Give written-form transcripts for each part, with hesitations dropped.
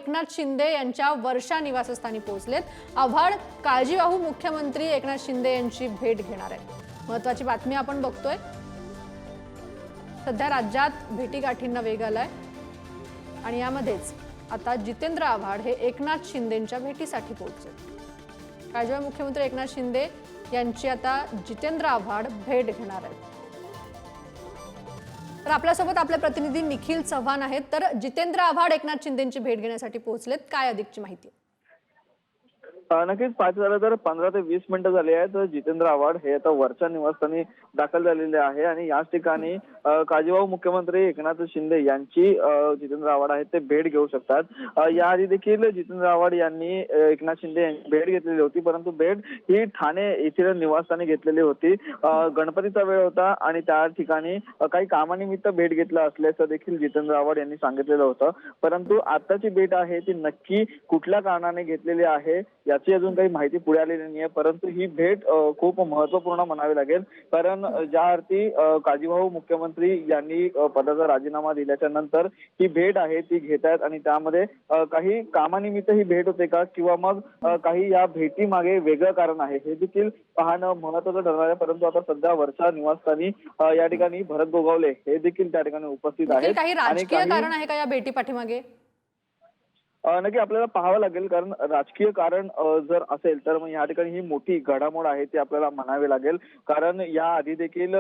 एकनाथ शिंदे यांच्या वर्षा निवासस्थानी पोहोचलेत। आव्हाड काळजीवाहू मुख्यमंत्री एकनाथ शिंदे यांची भेट घेणार आहेत। महत्त्वाची बातमी आपण बघतोय। सध्या राज्यात भेटीगाठींना वेग आलाय आणि यामध्येच आता जितेंद्र आव्हाड हे एकनाथ शिंदेंच्या भेटीसाठी पोहोचले। काळजीवाहू मुख्यमंत्री एकनाथ शिंदे यांची आता जितेंद्र आव्हाड भेट घेणार आहेत। तर आपल्यासोबत आपले प्रतिनिधी निखिल चव्हाण आहेत। तर जितेंद्र आव्हाड एकनाथ शिंदेंची भेट घेण्यासाठी पोहोचलेत, काय अधिकची माहिती? नक्कीच पाहायचं झालं तर 15 ते 20 मिनिटं झाली आहेत। जितेंद्र आव्हाड हे आता वरच्या निवासस्थानी दाखल झालेले आहे आणि याच ठिकाणी काळजीवाहू मुख्यमंत्री एकनाथ शिंदे यांची जितेंद्र आव्हाड आहेत ते भेट घेऊ शकतात। याआधी देखील जितेंद्र आव्हाड यांनी एकनाथ शिंदे यांची भेट घेतलेली होती, परंतु भेट ही ठाणे येथील निवासस्थानी घेतलेली होती। गणपतीचा वेळ होता आणि त्या ठिकाणी काही कामानिमित्त भेट घेतला असल्याचं देखील जितेंद्र आव्हाड यांनी सांगितलेलं होतं। परंतु आताची भेट आहे ती नक्की कुठल्या कारणाने घेतलेली आहे याची अजून काही माहिती पुढे आलेली नाहीये, परंतु ही भेट खूप महत्त्वपूर्ण म्हणावी लागेल। कारण ज्या अर्थी काळजीवाहू मुख्यमंत्री यांनी पदाचा राजीनामा दिल्याच्या नंतर ही भेट आहे ती घेत आहेत आणि त्यामध्ये काही कामानिमित्त ही भेट होते का किंवा मग काही या भेटी मागे वेगळं कारण आहे हे देखील पाहणं महत्त्वाचं ठरणार आहे। परंतु आता सध्या वरच्या निवासस्थानी या ठिकाणी भरत गोगावले हे देखील त्या ठिकाणी उपस्थित आहेत। काही राजकीय कारण आहे का या भेटी पाठीमागे? नक्की आपल्याला पाहावं लागेल, कारण राजकीय कारण जर असेल तर मग या ठिकाणी ही मोठी घडामोड आहे ती आपल्याला म्हणावी लागेल। कारण या आधी देखील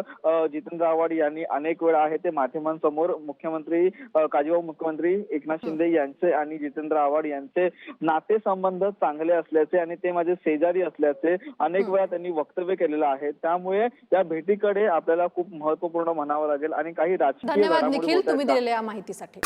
जितेंद्र आव्हाड यांनी अनेक वेळा आहे ते माध्यमांसमोर मुख्यमंत्री काळजीवाहू मुख्यमंत्री एकनाथ शिंदे यांचे आणि जितेंद्र आव्हाड यांचे नातेसंबंध चांगले असल्याचे आणि ते माझे शेजारी असल्याचे अनेक वेळा त्यांनी वक्तव्य केलेलं आहे। त्यामुळे या भेटीकडे आपल्याला खूप महत्त्वपूर्ण म्हणावं लागेल आणि काही राजकीय धन्यवाद निखिल, तुम्ही दिलेल्या माहितीसाठी।